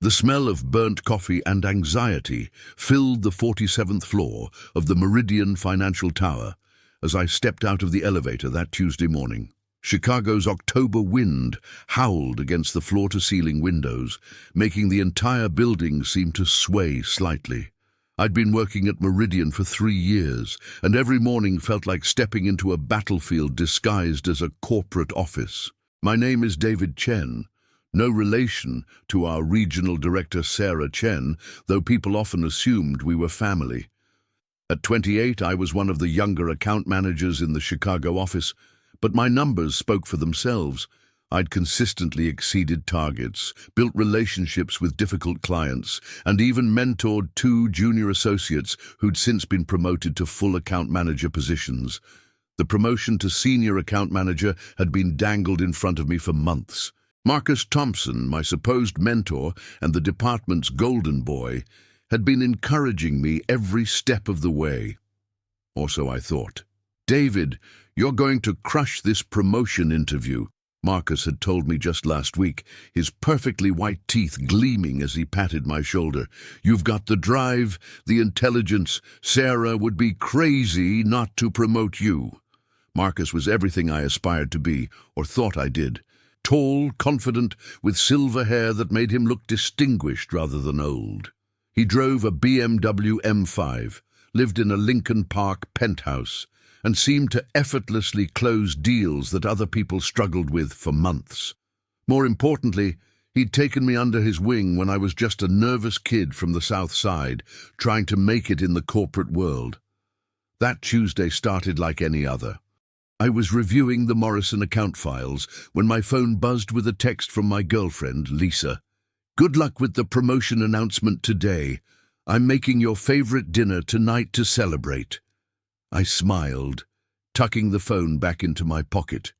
The smell of burnt coffee and anxiety filled the 47th floor of the Meridian Financial Tower as I stepped out of the elevator that Tuesday morning. Chicago's October wind howled against the floor-to-ceiling windows, making the entire building seem to sway slightly. I'd been working at Meridian for 3 years, and every morning felt like stepping into a battlefield disguised as a corporate office. My name is David Chen, no relation to our regional director Sarah Chen, though people often assumed we were family. At 28, I was one of the younger account managers in the Chicago office, but my numbers spoke for themselves. I'd consistently exceeded targets, built relationships with difficult clients, and even mentored 2 junior associates who'd since been promoted to full account manager positions. The promotion to senior account manager had been dangled in front of me for months. Marcus Thompson, my supposed mentor and the department's golden boy, had been encouraging me every step of the way. Or so I thought. "David, you're going to crush this promotion interview," Marcus had told me just last week, his perfectly white teeth gleaming as he patted my shoulder. "You've got the drive, the intelligence. Sarah would be crazy not to promote you." Marcus was everything I aspired to be, or thought I did. Tall, confident, with silver hair that made him look distinguished rather than old. He drove a BMW M5, lived in a Lincoln Park penthouse, and seemed to effortlessly close deals that other people struggled with for months. More importantly, he'd taken me under his wing when I was just a nervous kid from the South Side, trying to make it in the corporate world. That Tuesday started like any other. I was reviewing the Morrison account files when my phone buzzed with a text from my girlfriend, Lisa. "Good luck with the promotion announcement today. I'm making your favorite dinner tonight to celebrate." I smiled, tucking the phone back into my pocket.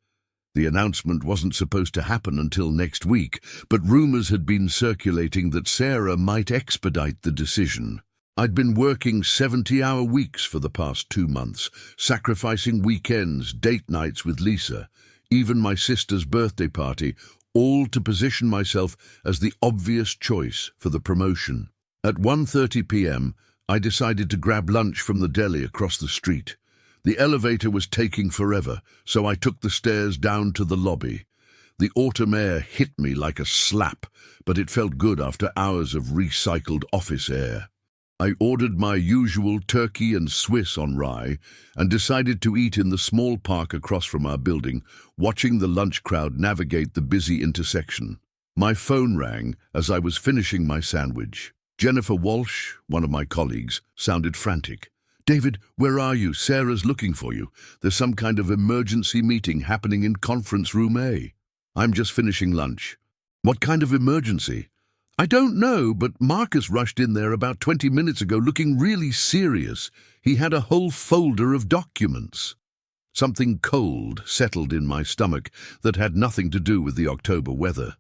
The announcement wasn't supposed to happen until next week, but rumors had been circulating that Sarah might expedite the decision. I'd been working 70-hour weeks for the past 2 months, sacrificing weekends, date nights with Lisa, even my sister's birthday party, all to position myself as the obvious choice for the promotion. At 1:30 p.m., I decided to grab lunch from the deli across the street. The elevator was taking forever, so I took the stairs down to the lobby. The autumn air hit me like a slap, but it felt good after hours of recycled office air. I ordered my usual turkey and Swiss on rye and decided to eat in the small park across from our building, watching the lunch crowd navigate the busy intersection. My phone rang as I was finishing my sandwich. Jennifer Walsh, one of my colleagues, sounded frantic. "David, where are you? Sarah's looking for you. There's some kind of emergency meeting happening in conference room A." "I'm just finishing lunch." "What kind of emergency?" "I don't know, but Marcus rushed in there about 20 minutes ago looking really serious. He had a whole folder of documents." Something cold settled in my stomach that had nothing to do with the October weather.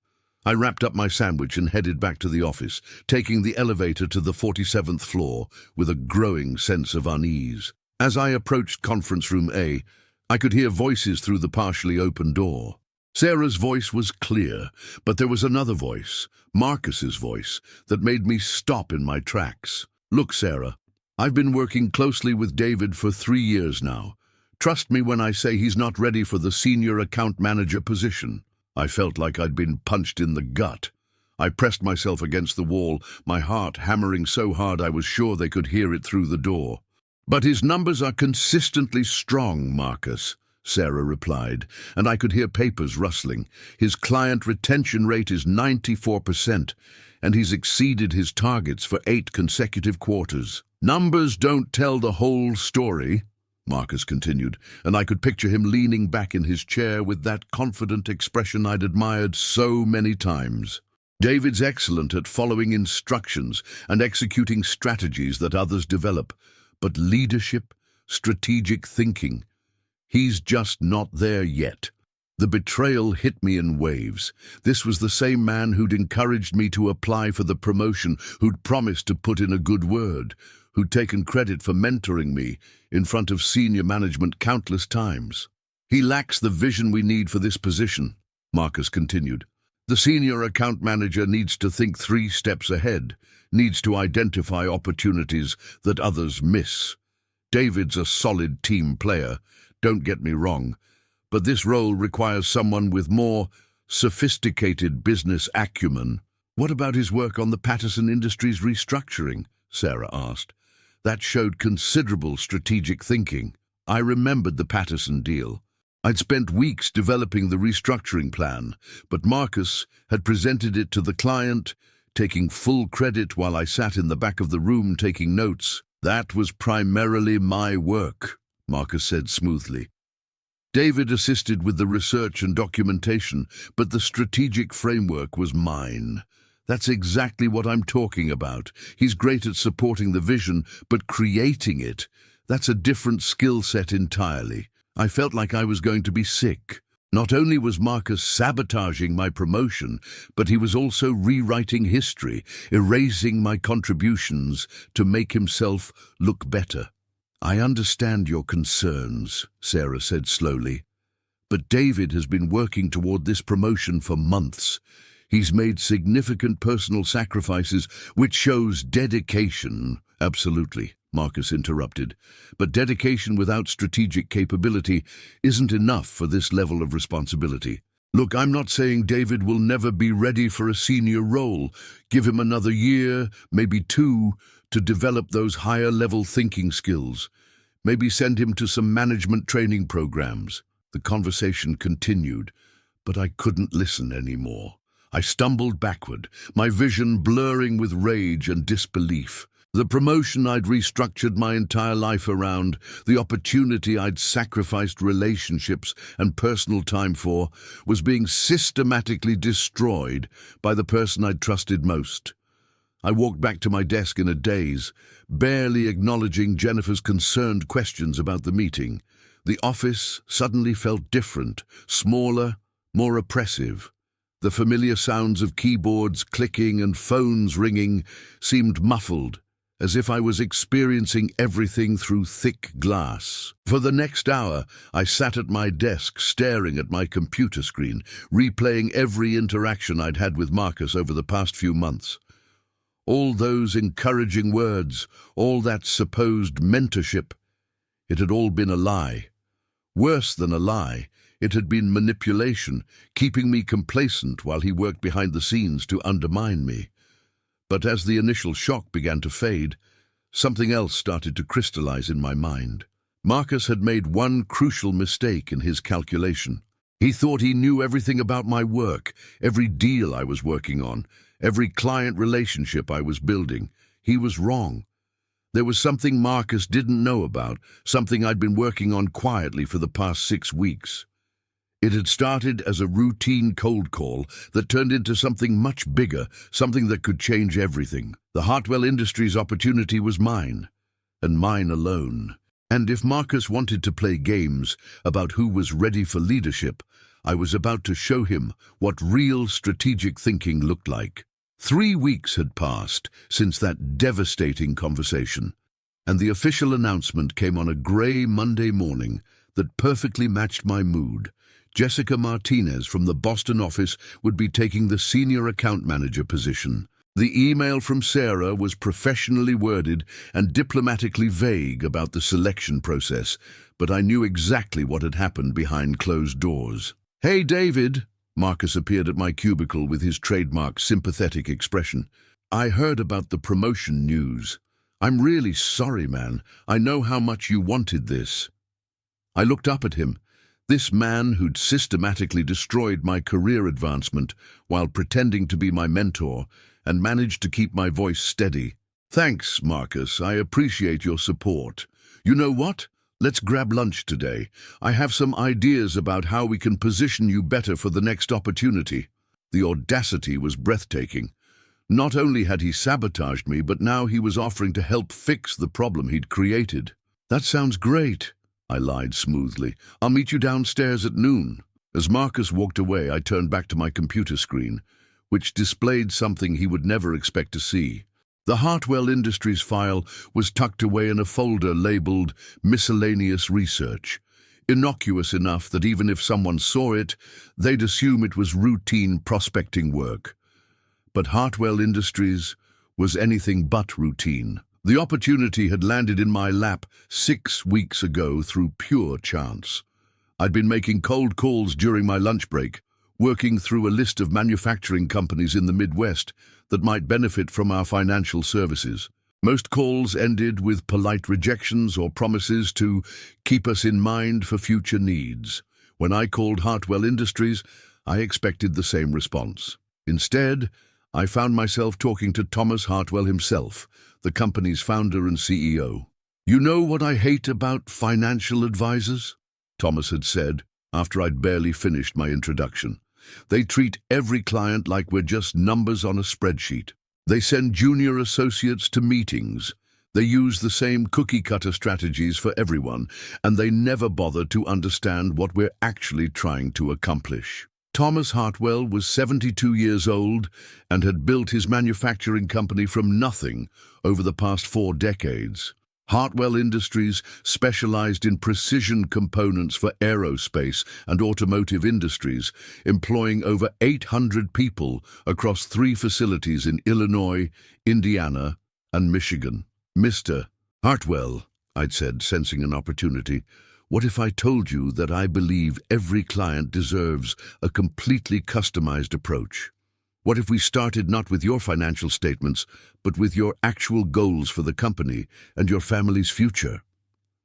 I wrapped up my sandwich and headed back to the office, taking the elevator to the 47th floor with a growing sense of unease. As I approached conference room A, I could hear voices through the partially open door. Sarah's voice was clear, but there was another voice, Marcus's voice, that made me stop in my tracks. "Look, Sarah, I've been working closely with David for 3 years now. Trust me when I say he's not ready for the senior account manager position." I felt like I'd been punched in the gut. I pressed myself against the wall, my heart hammering so hard I was sure they could hear it through the door. "But his numbers are consistently strong, Marcus," Sarah replied, and I could hear papers rustling. "His client retention rate is 94%, and he's exceeded his targets for 8 consecutive quarters." "Numbers don't tell the whole story," Marcus continued, and I could picture him leaning back in his chair with that confident expression I'd admired so many times. "David's excellent at following instructions and executing strategies that others develop, but leadership, strategic thinking, he's just not there yet." The betrayal hit me in waves. This was the same man who'd encouraged me to apply for the promotion, who'd promised to put in a good word, who'd taken credit for mentoring me in front of senior management countless times. "He lacks the vision we need for this position," Marcus continued. The senior account manager needs to think 3 steps ahead, needs to identify opportunities that others miss. David's a solid team player, don't get me wrong, but this role requires someone with more sophisticated business acumen. What about his work on the Patterson Industries restructuring? Sarah asked. That showed considerable strategic thinking. I remembered the Patterson deal. I'd spent weeks developing the restructuring plan, but Marcus had presented it to the client, taking full credit while I sat in the back of the room taking notes. That was primarily my work, Marcus said smoothly. David assisted with the research and documentation, but the strategic framework was mine. That's exactly what I'm talking about. He's great at supporting the vision, but creating it, that's a different skill set entirely. I felt like I was going to be sick. Not only was Marcus sabotaging my promotion, but he was also rewriting history, erasing my contributions to make himself look better. I understand your concerns, Sarah said slowly, but David has been working toward this promotion for months. He's made significant personal sacrifices, which shows dedication. Absolutely, Marcus interrupted. But dedication without strategic capability isn't enough for this level of responsibility. Look, I'm not saying David will never be ready for a senior role. Give him another year, maybe 2, to develop those higher-level thinking skills. Maybe send him to some management training programs. The conversation continued, but I couldn't listen anymore. I stumbled backward, my vision blurring with rage and disbelief. The promotion I'd restructured my entire life around, the opportunity I'd sacrificed relationships and personal time for, was being systematically destroyed by the person I'd trusted most. I walked back to my desk in a daze, barely acknowledging Jennifer's concerned questions about the meeting. The office suddenly felt different, smaller, more oppressive. The familiar sounds of keyboards clicking and phones ringing seemed muffled, as if I was experiencing everything through thick glass. For the next hour, I sat at my desk staring at my computer screen, replaying every interaction I'd had with Marcus over the past few months. All those encouraging words, all that supposed mentorship, it had all been a lie. Worse than a lie, it had been manipulation, keeping me complacent while he worked behind the scenes to undermine me. But as the initial shock began to fade, something else started to crystallize in my mind. Marcus had made one crucial mistake in his calculation. He thought he knew everything about my work, every deal I was working on, every client relationship I was building. He was wrong. There was something Marcus didn't know about, something I'd been working on quietly for the past 6 weeks. It had started as a routine cold call that turned into something much bigger, something that could change everything. The Hartwell Industries opportunity was mine, and mine alone. And if Marcus wanted to play games about who was ready for leadership, I was about to show him what real strategic thinking looked like. 3 weeks had passed since that devastating conversation, and the official announcement came on a grey Monday morning that perfectly matched my mood. Jessica Martinez from the Boston office would be taking the senior account manager position. The email from Sarah was professionally worded and diplomatically vague about the selection process, but I knew exactly what had happened behind closed doors. "Hey, David," Marcus appeared at my cubicle with his trademark sympathetic expression. "I heard about the promotion news. I'm really sorry, man. I know how much you wanted this." I looked up at him. This man who'd systematically destroyed my career advancement while pretending to be my mentor and managed to keep my voice steady. "Thanks, Marcus. I appreciate your support. You know what? Let's grab lunch today. I have some ideas about how we can position you better for the next opportunity." The audacity was breathtaking. Not only had he sabotaged me, but now he was offering to help fix the problem he'd created. "That sounds great," I lied smoothly. "I'll meet you downstairs at noon." As Marcus walked away, I turned back to my computer screen, which displayed something he would never expect to see. The Hartwell Industries file was tucked away in a folder labeled Miscellaneous Research. innocuous enough that even if someone saw it, they'd assume it was routine prospecting work. But Hartwell Industries was anything but routine. The opportunity had landed in my lap 6 weeks ago through pure chance. I'd been making cold calls during my lunch break, working through a list of manufacturing companies in the Midwest that might benefit from our financial services. Most calls ended with polite rejections or promises to keep us in mind for future needs. When I called Hartwell Industries, I expected the same response. Instead, I found myself talking to Thomas Hartwell himself, the company's founder and CEO. "You know what I hate about financial advisors?" Thomas had said, after I'd barely finished my introduction. "They treat every client like we're just numbers on a spreadsheet. They send junior associates to meetings. They use the same cookie-cutter strategies for everyone, and they never bother to understand what we're actually trying to accomplish." Thomas Hartwell was 72 years old and had built his manufacturing company from nothing over the past 4 decades. Hartwell Industries specialized in precision components for aerospace and automotive industries, employing over 800 people across 3 facilities in Illinois, Indiana, and Michigan. "Mr. Hartwell," I'd said, sensing an opportunity, "what if I told you that I believe every client deserves a completely customized approach? What if we started not with your financial statements, but with your actual goals for the company and your family's future?"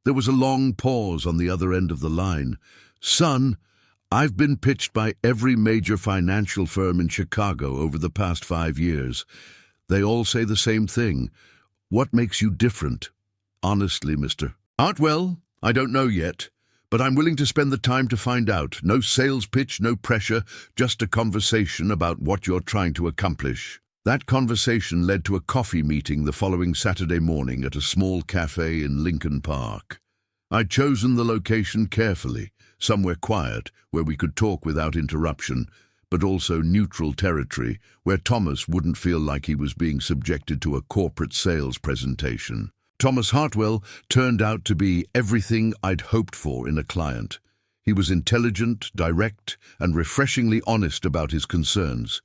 There was a long pause on the other end of the line. "Son, I've been pitched by every major financial firm in Chicago over the past 5 years. They all say the same thing. What makes you different? Honestly, Mr. Hartwell, I don't know yet, but I'm willing to spend the time to find out. No sales pitch, no pressure, just a conversation about what you're trying to accomplish." That conversation led to a coffee meeting the following Saturday morning at a small cafe in Lincoln Park. I'd chosen the location carefully, somewhere quiet, where we could talk without interruption, but also neutral territory, where Thomas wouldn't feel like he was being subjected to a corporate sales presentation. Thomas Hartwell turned out to be everything I'd hoped for in a client. He was intelligent, direct, and refreshingly honest about his concerns.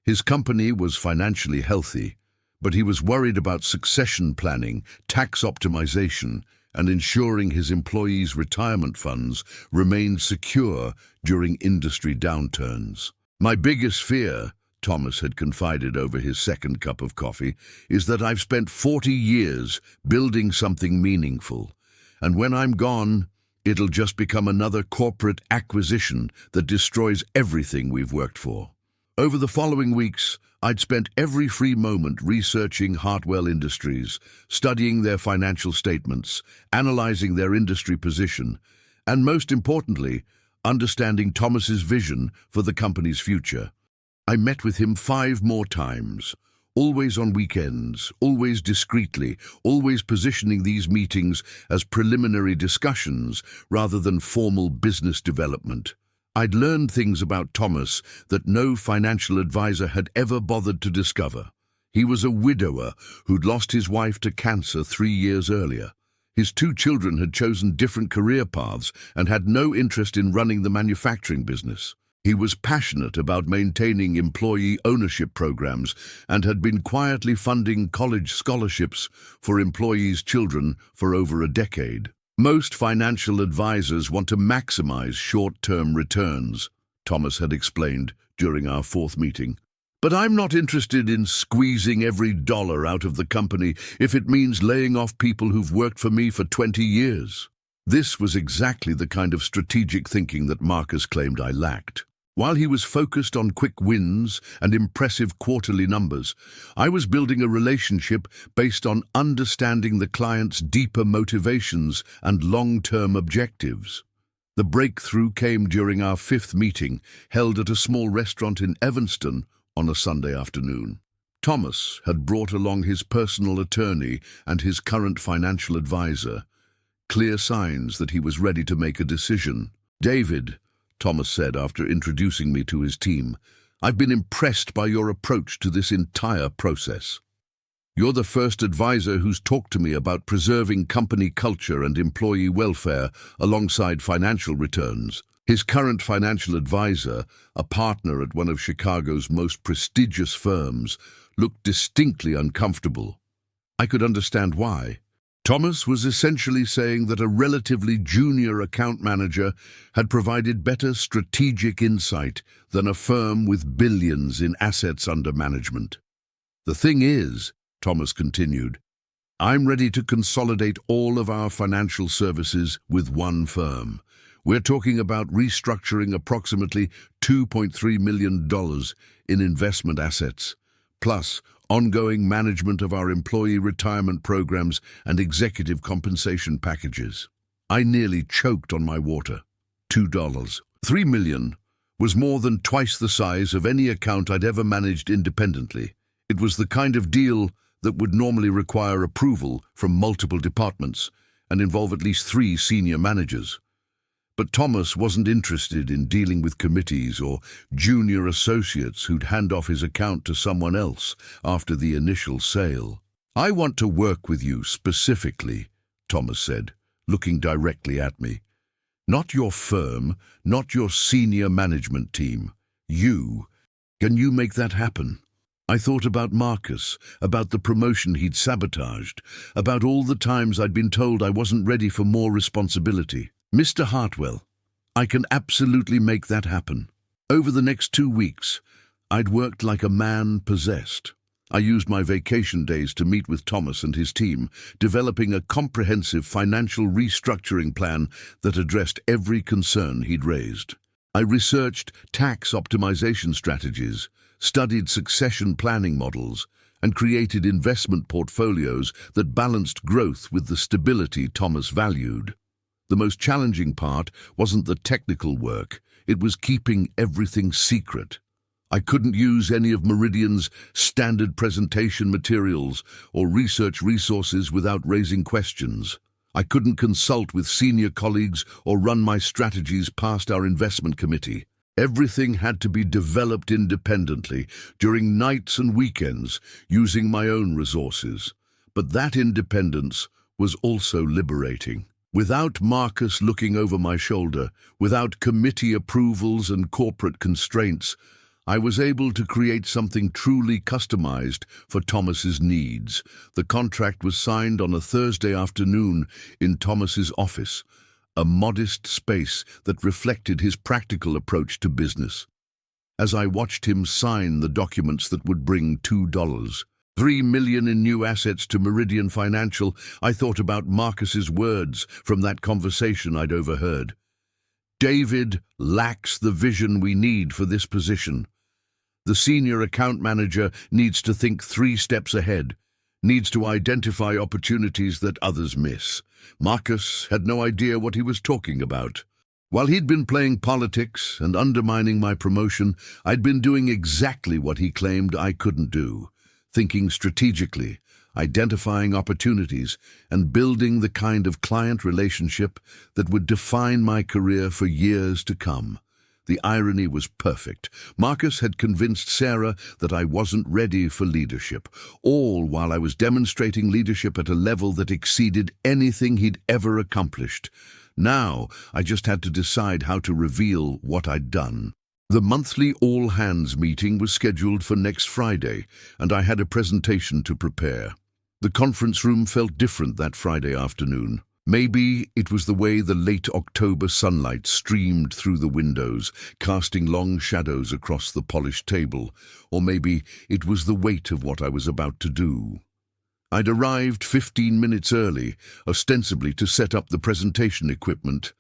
His company was financially healthy, but he was worried about succession planning, tax optimization, and ensuring his employees' retirement funds remained secure during industry downturns. "My biggest fear," Thomas had confided over his second cup of coffee, "is that I've spent 40 years building something meaningful, and when I'm gone, it'll just become another corporate acquisition that destroys everything we've worked for." Over the following weeks, I'd spent every free moment researching Hartwell Industries, studying their financial statements, analyzing their industry position, and most importantly, understanding Thomas's vision for the company's future. I met with him 5 more times, always on weekends, always discreetly, always positioning these meetings as preliminary discussions rather than formal business development. I'd learned things about Thomas that no financial advisor had ever bothered to discover. He was a widower who'd lost his wife to cancer 3 years earlier. His 2 children had chosen different career paths and had no interest in running the manufacturing business. He was passionate about maintaining employee ownership programs and had been quietly funding college scholarships for employees' children for over a decade. "Most financial advisors want to maximize short-term returns," Thomas had explained during our 4th meeting. "But I'm not interested in squeezing every dollar out of the company if it means laying off people who've worked for me for 20 years. This was exactly the kind of strategic thinking that Marcus claimed I lacked. While he was focused on quick wins and impressive quarterly numbers, I was building a relationship based on understanding the client's deeper motivations and long-term objectives. The breakthrough came during our 5th meeting, held at a small restaurant in Evanston on a Sunday afternoon. Thomas had brought along his personal attorney and his current financial advisor, clear signs that he was ready to make a decision. "David," Thomas said after introducing me to his team, "I've been impressed by your approach to this entire process. You're the first advisor who's talked to me about preserving company culture and employee welfare alongside financial returns. His current financial advisor, a partner at one of Chicago's most prestigious firms, looked distinctly uncomfortable. I could understand why. Thomas was essentially saying that a relatively junior account manager had provided better strategic insight than a firm with billions in assets under management. The thing is, Thomas continued, I'm ready to consolidate all of our financial services with one firm. We're talking about restructuring approximately $2.3 million in investment assets, plus ongoing management of our employee retirement programs and executive compensation packages. I nearly choked on my water. $2. $3 million was more than twice the size of any account I'd ever managed independently. It was the kind of deal that would normally require approval from multiple departments and involve at least 3 senior managers. But Thomas wasn't interested in dealing with committees or junior associates who'd hand off his account to someone else after the initial sale. I want to work with you specifically, Thomas said, looking directly at me. Not your firm, not your senior management team. You. Can you make that happen? I thought about Marcus, about the promotion he'd sabotaged, about all the times I'd been told I wasn't ready for more responsibility. Mr. Hartwell, I can absolutely make that happen. Over the next 2 weeks, I'd worked like a man possessed. I used my vacation days to meet with Thomas and his team, developing a comprehensive financial restructuring plan that addressed every concern he'd raised. I researched tax optimization strategies, studied succession planning models, and created investment portfolios that balanced growth with the stability Thomas valued. The most challenging part wasn't the technical work, it was keeping everything secret. I couldn't use any of Meridian's standard presentation materials or research resources without raising questions. I couldn't consult with senior colleagues or run my strategies past our investment committee. Everything had to be developed independently, during nights and weekends, using my own resources. But that independence was also liberating. Without Marcus looking over my shoulder, without committee approvals and corporate constraints, I was able to create something truly customized for Thomas's needs. The contract was signed on a Thursday afternoon in Thomas's office, a modest space that reflected his practical approach to business. As I watched him sign the documents that would bring $3 million in new assets to Meridian Financial, I thought about Marcus's words from that conversation I'd overheard. David lacks the vision we need for this position. The senior account manager needs to think 3 steps ahead, needs to identify opportunities that others miss. Marcus had no idea what he was talking about. While he'd been playing politics and undermining my promotion, I'd been doing exactly what he claimed I couldn't do. Thinking strategically, identifying opportunities, and building the kind of client relationship that would define my career for years to come. The irony was perfect. Marcus had convinced Sarah that I wasn't ready for leadership, all while I was demonstrating leadership at a level that exceeded anything he'd ever accomplished. Now, I just had to decide how to reveal what I'd done. The monthly all-hands meeting was scheduled for next Friday, and I had a presentation to prepare. The conference room felt different that Friday afternoon. Maybe it was the way the late October sunlight streamed through the windows, casting long shadows across the polished table, or maybe it was the weight of what I was about to do. I'd arrived 15 minutes early, ostensibly to set up the presentation equipment,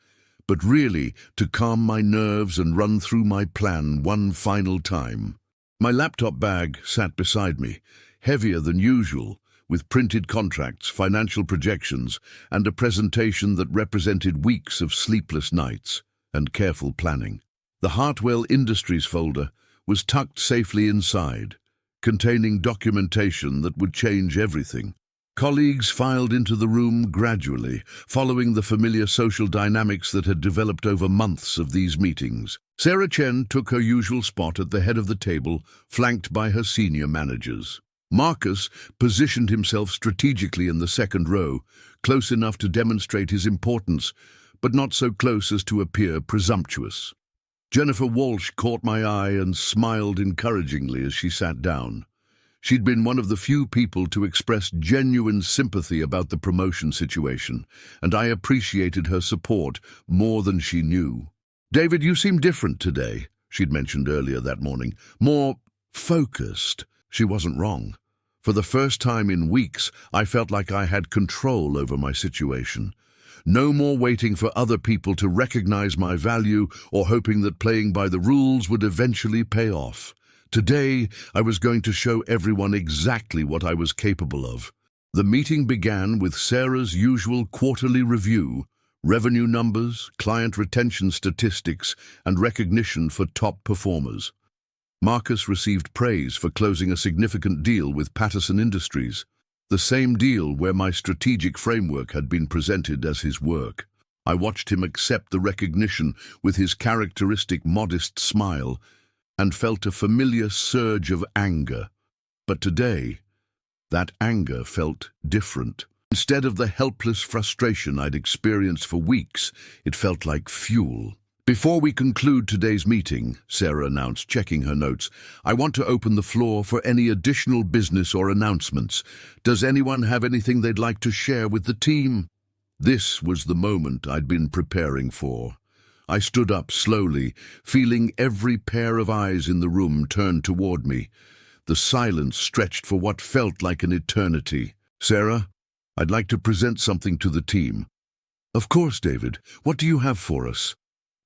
but really to calm my nerves and run through my plan one final time. My laptop bag sat beside me, heavier than usual, with printed contracts, financial projections, and a presentation that represented weeks of sleepless nights and careful planning. The Hartwell Industries folder was tucked safely inside, containing documentation that would change everything. Colleagues filed into the room gradually, following the familiar social dynamics that had developed over months of these meetings. Sarah Chen took her usual spot at the head of the table, flanked by her senior managers. Marcus positioned himself strategically in the second row, close enough to demonstrate his importance, but not so close as to appear presumptuous. Jennifer Walsh caught my eye and smiled encouragingly as she sat down. She'd been one of the few people to express genuine sympathy about the promotion situation, and I appreciated her support more than she knew. "David, you seem different today," she'd mentioned earlier that morning. "More focused." She wasn't wrong. For the first time in weeks, I felt like I had control over my situation. No more waiting for other people to recognize my value or hoping that playing by the rules would eventually pay off. Today, I was going to show everyone exactly what I was capable of. The meeting began with Sarah's usual quarterly review: revenue numbers, client retention statistics, and recognition for top performers. Marcus received praise for closing a significant deal with Patterson Industries, the same deal where my strategic framework had been presented as his work. I watched him accept the recognition with his characteristic modest smile and felt a familiar surge of anger. But today, that anger felt different. Instead of the helpless frustration I'd experienced for weeks, it felt like fuel. "Before we conclude today's meeting," Sarah announced, checking her notes, "I want to open the floor for any additional business or announcements. Does anyone have anything they'd like to share with the team?" This was the moment I'd been preparing for. I stood up slowly, feeling every pair of eyes in the room turn toward me. The silence stretched for what felt like an eternity. "Sarah, I'd like to present something to the team." "Of course, David. What do you have for us?"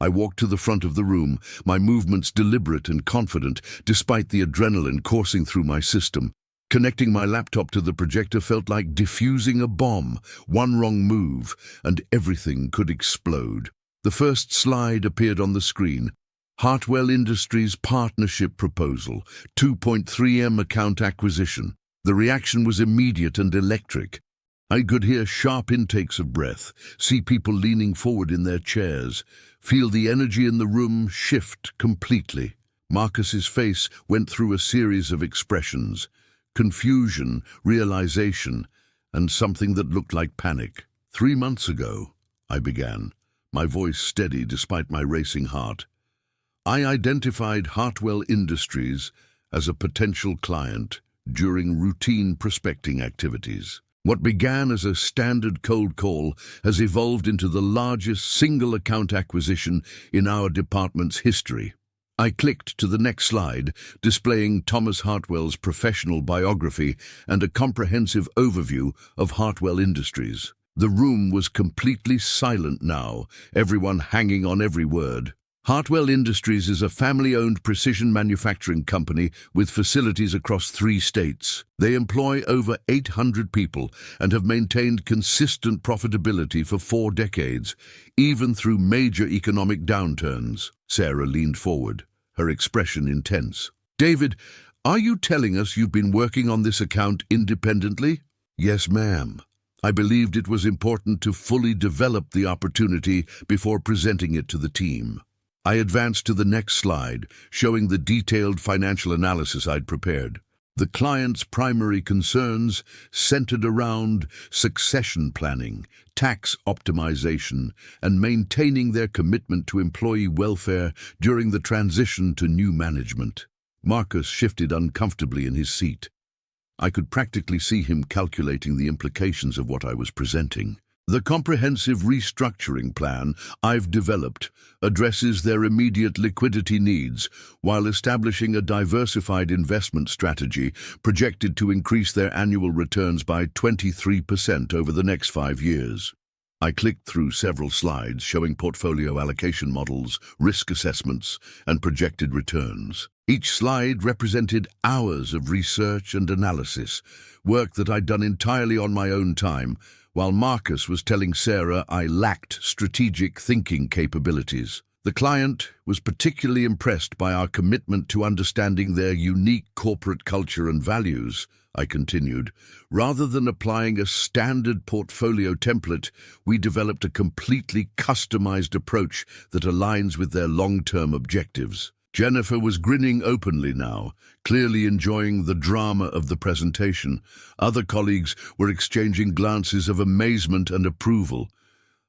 I walked to the front of the room, my movements deliberate and confident, despite the adrenaline coursing through my system. Connecting my laptop to the projector felt like defusing a bomb. One wrong move, and everything could explode. The first slide appeared on the screen. Hartwell Industries Partnership Proposal, 2.3M account acquisition. The reaction was immediate and electric. I could hear sharp intakes of breath, see people leaning forward in their chairs, feel the energy in the room shift completely. Marcus's face went through a series of expressions: confusion, realization, and something that looked like panic. "3 months ago," I began, my voice steady despite my racing heart, "I identified Hartwell Industries as a potential client during routine prospecting activities. What began as a standard cold call has evolved into the largest single account acquisition in our department's history." I clicked to the next slide, displaying Thomas Hartwell's professional biography and a comprehensive overview of Hartwell Industries. The room was completely silent now, everyone hanging on every word. Hartwell Industries is a family-owned precision manufacturing company with facilities across 3 states. They employ over 800 people and have maintained consistent profitability for 4 decades, even through major economic downturns. Sarah leaned forward, her expression intense. "David, are you telling us you've been working on this account independently?" "Yes, ma'am. I believed it was important to fully develop the opportunity before presenting it to the team." I advanced to the next slide, showing the detailed financial analysis I'd prepared. The client's primary concerns centered around succession planning, tax optimization, and maintaining their commitment to employee welfare during the transition to new management. Marcus shifted uncomfortably in his seat. I could practically see him calculating the implications of what I was presenting. "The comprehensive restructuring plan I've developed addresses their immediate liquidity needs while establishing a diversified investment strategy projected to increase their annual returns by 23% over the next 5 years. I clicked through several slides showing portfolio allocation models, risk assessments, and projected returns. Each slide represented hours of research and analysis, work that I'd done entirely on my own time, while Marcus was telling Sarah I lacked strategic thinking capabilities. The client was particularly impressed by our commitment to understanding their unique corporate culture and values, I continued. Rather than applying a standard portfolio template, we developed a completely customized approach that aligns with their long-term objectives. Jennifer was grinning openly now, clearly enjoying the drama of the presentation. Other colleagues were exchanging glances of amazement and approval.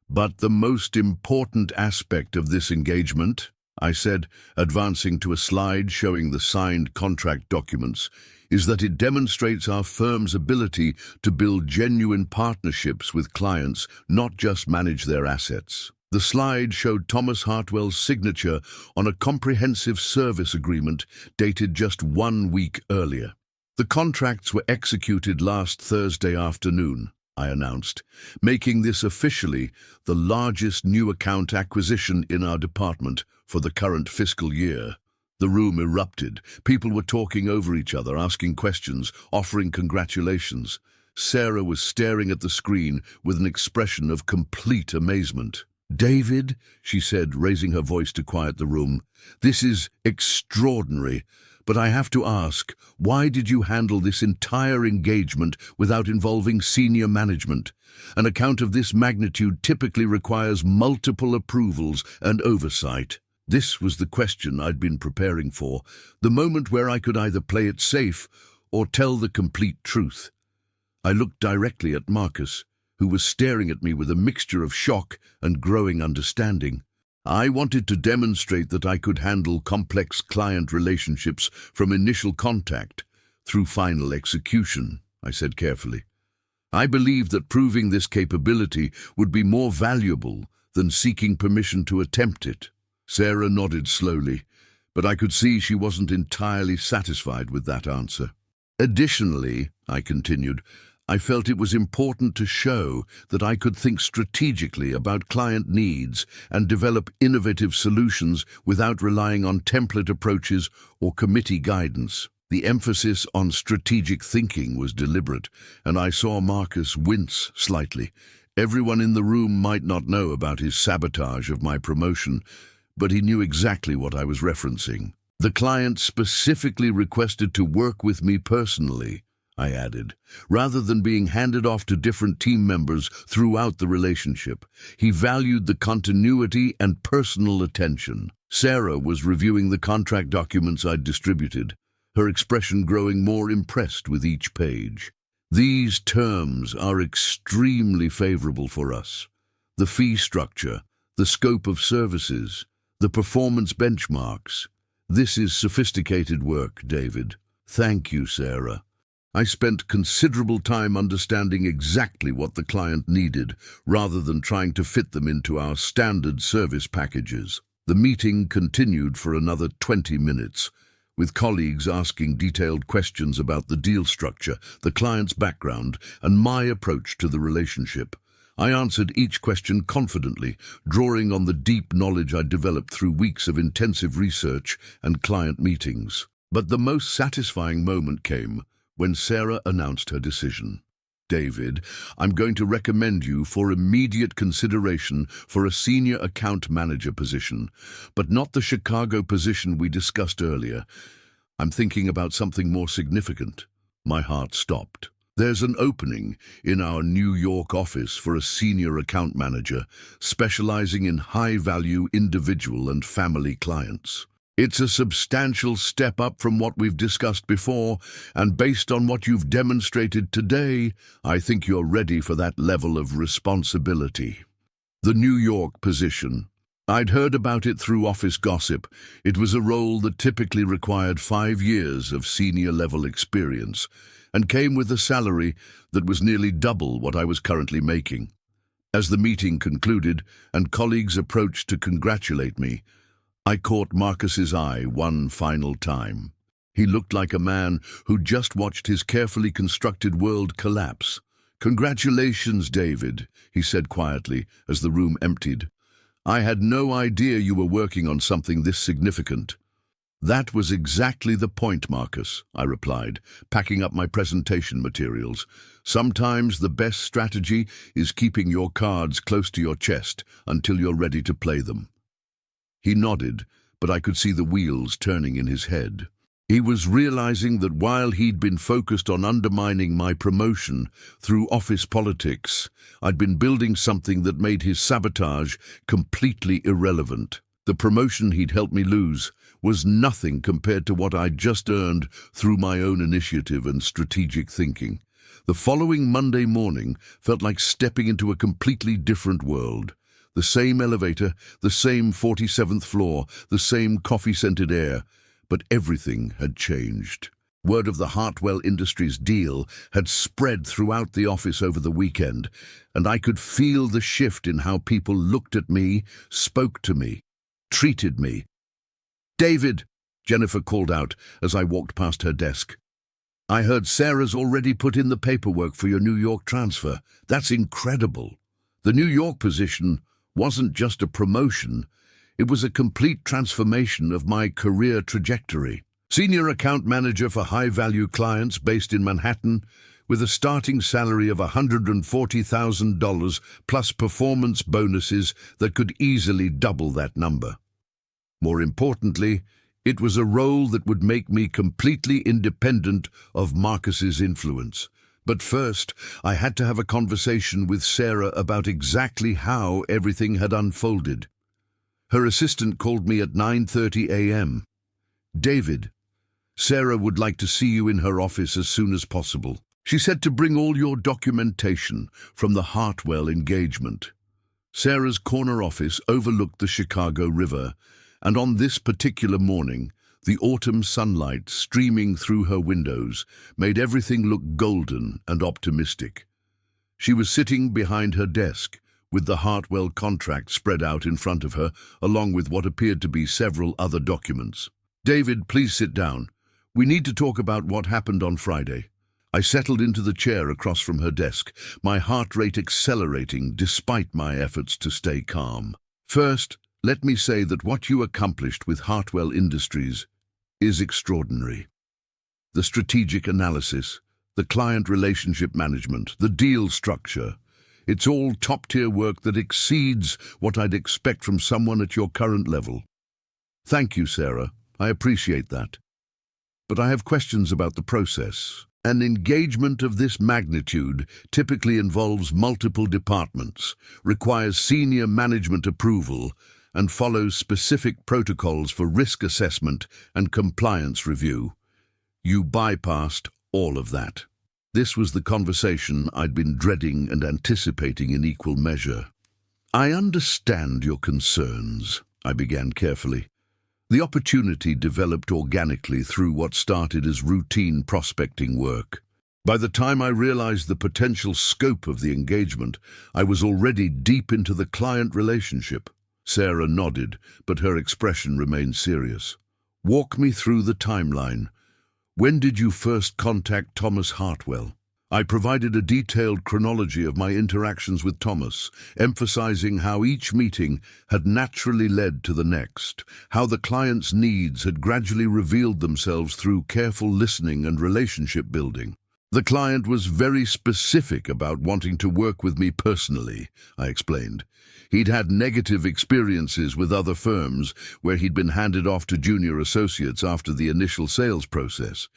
"But the most important aspect of this engagement," I said, advancing to a slide showing the signed contract documents, "is that it demonstrates our firm's ability to build genuine partnerships with clients, not just manage their assets." The slide showed Thomas Hartwell's signature on a comprehensive service agreement dated just 1 week earlier. "The contracts were executed last Thursday afternoon," I announced, making this officially the largest new account acquisition in our department for the current fiscal year. The room erupted. People were talking over each other, asking questions, offering congratulations. Sarah was staring at the screen with an expression of complete amazement. "David," she said, raising her voice to quiet the room, "this is extraordinary, but I have to ask, why did you handle this entire engagement without involving senior management? An account of this magnitude typically requires multiple approvals and oversight." This was the question I'd been preparing for, the moment where I could either play it safe or tell the complete truth. I looked directly at Marcus, who was staring at me with a mixture of shock and growing understanding. "I wanted to demonstrate that I could handle complex client relationships from initial contact through final execution," I said carefully. "I believe that proving this capability would be more valuable than seeking permission to attempt it." Sarah nodded slowly, but I could see she wasn't entirely satisfied with that answer. "Additionally," I continued, "I felt it was important to show that I could think strategically about client needs and develop innovative solutions without relying on template approaches or committee guidance." The emphasis on strategic thinking was deliberate, and I saw Marcus wince slightly. Everyone in the room might not know about his sabotage of my promotion, but he knew exactly what I was referencing. "The client specifically requested to work with me personally," I added, "rather than being handed off to different team members throughout the relationship. He valued the continuity and personal attention." Sarah was reviewing the contract documents I'd distributed, her expression growing more impressed with each page. "These terms are extremely favorable for us. The fee structure, the scope of services, the performance benchmarks. This is sophisticated work, David." "Thank you, Sarah." I spent considerable time understanding exactly what the client needed, rather than trying to fit them into our standard service packages. The meeting continued for another 20 minutes, with colleagues asking detailed questions about the deal structure, the client's background, and my approach to the relationship. I answered each question confidently, drawing on the deep knowledge I'd developed through weeks of intensive research and client meetings. But the most satisfying moment came when Sarah announced her decision. "David, I'm going to recommend you for immediate consideration for a senior account manager position, but not the Chicago position we discussed earlier. I'm thinking about something more significant." My heart stopped. "There's an opening in our New York office for a senior account manager specializing in high-value individual and family clients. It's a substantial step up from what we've discussed before, and based on what you've demonstrated today, I think you're ready for that level of responsibility." The New York position. I'd heard about it through office gossip. It was a role that typically required 5 years of senior-level experience, and came with a salary that was nearly double what I was currently making. As the meeting concluded and colleagues approached to congratulate me, I caught Marcus's eye one final time. He looked like a man who'd just watched his carefully constructed world collapse. "Congratulations, David," he said quietly as the room emptied. "I had no idea you were working on something this significant." "That was exactly the point, Marcus," I replied, packing up my presentation materials. "Sometimes the best strategy is keeping your cards close to your chest until you're ready to play them." He nodded, but I could see the wheels turning in his head. He was realizing that while he'd been focused on undermining my promotion through office politics, I'd been building something that made his sabotage completely irrelevant. The promotion he'd helped me lose was nothing compared to what I'd just earned through my own initiative and strategic thinking. The following Monday morning felt like stepping into a completely different world. The same elevator, the same 47th floor, the same coffee-scented air, but everything had changed. Word of the Hartwell Industries deal had spread throughout the office over the weekend, and I could feel the shift in how people looked at me, spoke to me, treated me. "David," Jennifer called out as I walked past her desk. "I heard Sarah's already put in the paperwork for your New York transfer. That's incredible." The New York position wasn't just a promotion, it was a complete transformation of my career trajectory. Senior account manager for high-value clients based in Manhattan, with a starting salary of $140,000 plus performance bonuses that could easily double that number. More importantly, it was a role that would make me completely independent of Marcus's influence. But first, I had to have a conversation with Sarah about exactly how everything had unfolded. Her assistant called me at 9:30 a.m. "David, Sarah would like to see you in her office as soon as possible. She said to bring all your documentation from the Hartwell engagement." Sarah's corner office overlooked the Chicago River, and on this particular morning, the autumn sunlight streaming through her windows made everything look golden and optimistic. She was sitting behind her desk, with the Hartwell contract spread out in front of her, along with what appeared to be several other documents. "David, please sit down. We need to talk about what happened on Friday." I settled into the chair across from her desk, my heart rate accelerating despite my efforts to stay calm. "First, let me say that what you accomplished with Hartwell Industries is extraordinary. The strategic analysis, the client relationship management, the deal structure, it's all top-tier work that exceeds what I'd expect from someone at your current level. Thank you, Sarah. I appreciate that. But I have questions about the process. An engagement of this magnitude typically involves multiple departments, requires senior management approval, and follows specific protocols for risk assessment and compliance review. You bypassed all of that." This was the conversation I'd been dreading and anticipating in equal measure. "I understand your concerns," I began carefully. "The opportunity developed organically through what started as routine prospecting work. By the time I realized the potential scope of the engagement, I was already deep into the client relationship." Sarah nodded, but her expression remained serious. "Walk me through the timeline. When did you first contact Thomas Hartwell?" I provided a detailed chronology of my interactions with Thomas, emphasizing how each meeting had naturally led to the next, how the client's needs had gradually revealed themselves through careful listening and relationship building. "The client was very specific about wanting to work with me personally," I explained. He'd had negative experiences with other firms where he'd been handed off to junior associates after the initial sales process.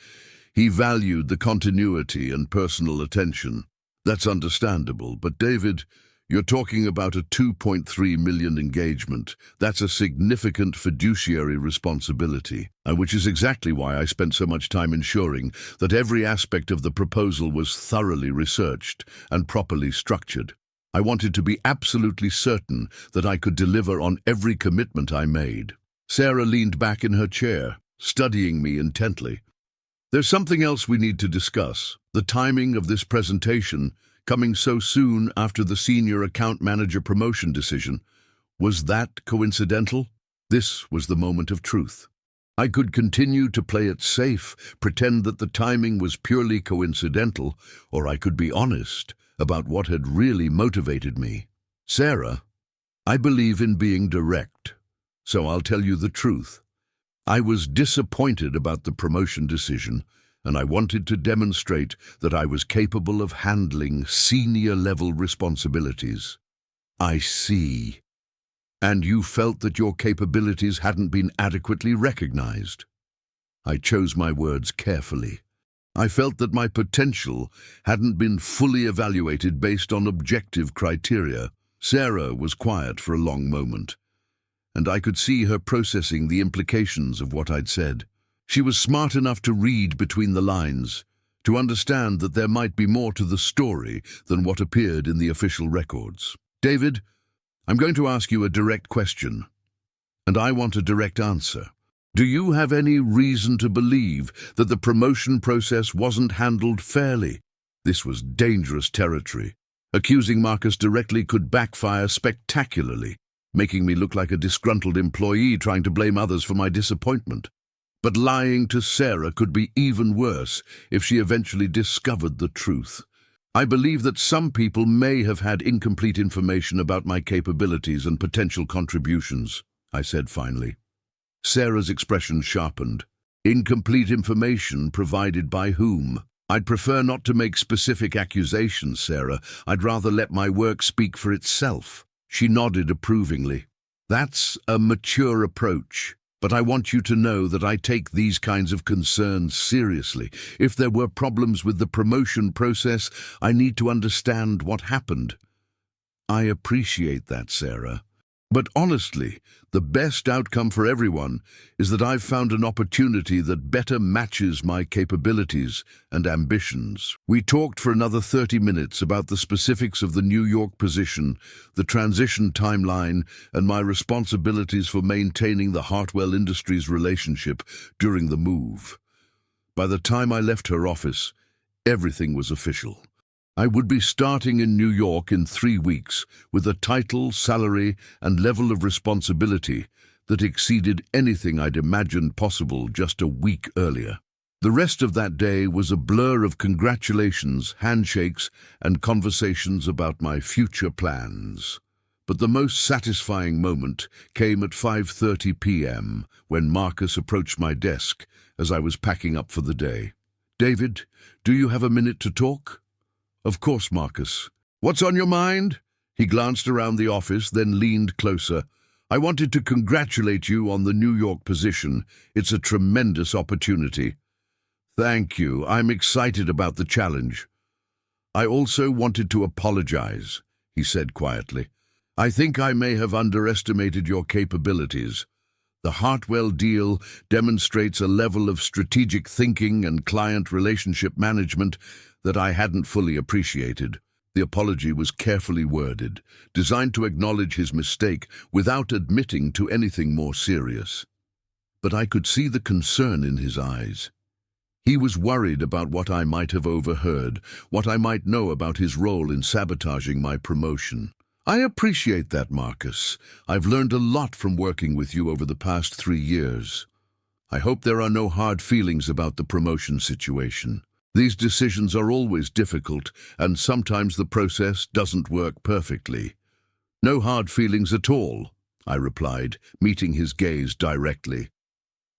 He valued the continuity and personal attention. "That's understandable, but David, you're talking about a $2.3 million engagement. That's a significant fiduciary responsibility, which is exactly why I spent so much time ensuring that every aspect of the proposal was thoroughly researched and properly structured. I wanted to be absolutely certain that I could deliver on every commitment I made." Sarah leaned back in her chair, studying me intently. "There's something else we need to discuss. The timing of this presentation, coming so soon after the senior account manager promotion decision. Was that coincidental?" This was the moment of truth. I could continue to play it safe, pretend that the timing was purely coincidental, or I could be honest about what had really motivated me. "Sarah, I believe in being direct, so I'll tell you the truth. I was disappointed about the promotion decision, and I wanted to demonstrate that I was capable of handling senior-level responsibilities." "I see. And you felt that your capabilities hadn't been adequately recognized?" I chose my words carefully. I felt that my potential hadn't been fully evaluated based on objective criteria. Sarah was quiet for a long moment. and I could see her processing the implications of what I'd said. She was smart enough to read between the lines, to understand that there might be more to the story than what appeared in the official records. David, I'm going to ask you a direct question, and I want a direct answer. Do you have any reason to believe that the promotion process wasn't handled fairly? This was dangerous territory. Accusing Marcus directly could backfire spectacularly, making me look like a disgruntled employee trying to blame others for my disappointment. But lying to Sarah could be even worse if she eventually discovered the truth. I believe that some people may have had incomplete information about my capabilities and potential contributions, I said finally. Sarah's expression sharpened. Incomplete information provided by whom? I'd prefer not to make specific accusations, Sarah. I'd rather let my work speak for itself. She nodded approvingly. That's a mature approach, but I want you to know that I take these kinds of concerns seriously. If there were problems with the promotion process, I need to understand what happened. I appreciate that, Sarah. But honestly, the best outcome for everyone is that I've found an opportunity that better matches my capabilities and ambitions. We talked for another 30 minutes about the specifics of the New York position, the transition timeline, and my responsibilities for maintaining the Hartwell Industries relationship during the move. By the time I left her office, everything was official. I would be starting in New York in 3 weeks with a title, salary, and level of responsibility that exceeded anything I'd imagined possible just a week earlier. The rest of that day was a blur of congratulations, handshakes, and conversations about my future plans. But the most satisfying moment came at 5:30 p.m. when Marcus approached my desk as I was packing up for the day. "David, do you have a minute to talk?" "Of course, Marcus. What's on your mind?" He glanced around the office, then leaned closer. "I wanted to congratulate you on the New York position. It's a tremendous opportunity." "Thank you. I'm excited about the challenge." "I also wanted to apologize," he said quietly. "I think I may have underestimated your capabilities. The Hartwell deal demonstrates a level of strategic thinking and client relationship management that I hadn't fully appreciated." The apology was carefully worded, designed to acknowledge his mistake without admitting to anything more serious. But I could see the concern in his eyes. He was worried about what I might have overheard, what I might know about his role in sabotaging my promotion. "I appreciate that, Marcus. I've learned a lot from working with you over the past 3 years. I hope there are no hard feelings about the promotion situation. These decisions are always difficult, and sometimes the process doesn't work perfectly." "No hard feelings at all," I replied, meeting his gaze directly.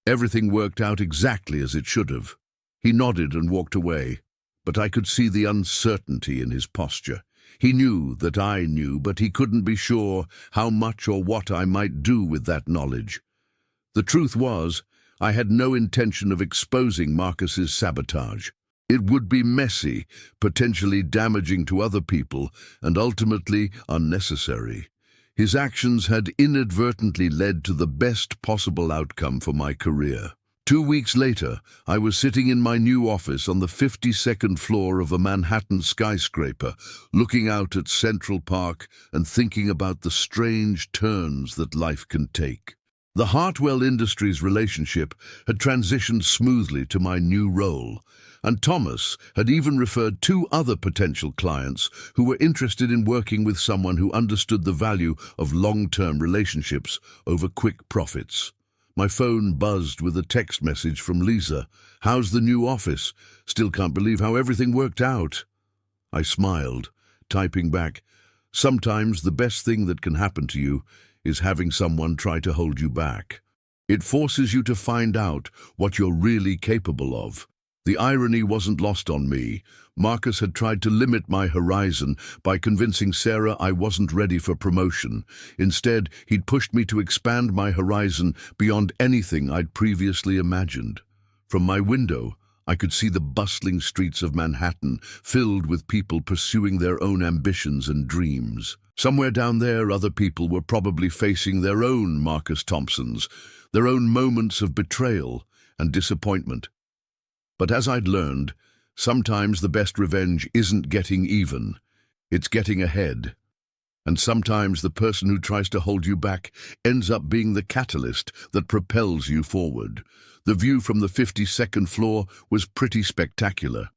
"Everything worked out exactly as it should have." He nodded and walked away, but I could see the uncertainty in his posture. He knew that I knew, but he couldn't be sure how much or what I might do with that knowledge. The truth was, I had no intention of exposing Marcus's sabotage. It would be messy, potentially damaging to other people, and ultimately unnecessary. His actions had inadvertently led to the best possible outcome for my career. 2 weeks later, I was sitting in my new office on the 52nd floor of a Manhattan skyscraper, looking out at Central Park and thinking about the strange turns that life can take. The Hartwell Industries relationship had transitioned smoothly to my new role, and Thomas had even referred 2 other potential clients who were interested in working with someone who understood the value of long-term relationships over quick profits. My phone buzzed with a text message from Lisa. "How's the new office? Still can't believe how everything worked out." I smiled, typing back, "Sometimes the best thing that can happen to you is having someone try to hold you back. It forces you to find out what you're really capable of." The irony wasn't lost on me. Marcus had tried to limit my horizon by convincing Sarah I wasn't ready for promotion. Instead, he'd pushed me to expand my horizon beyond anything I'd previously imagined. From my window, I could see the bustling streets of Manhattan, filled with people pursuing their own ambitions and dreams. Somewhere down there, other people were probably facing their own Marcus Thompsons, their own moments of betrayal and disappointment. But as I'd learned, sometimes the best revenge isn't getting even, it's getting ahead. And sometimes the person who tries to hold you back ends up being the catalyst that propels you forward. The view from the 52nd floor was pretty spectacular.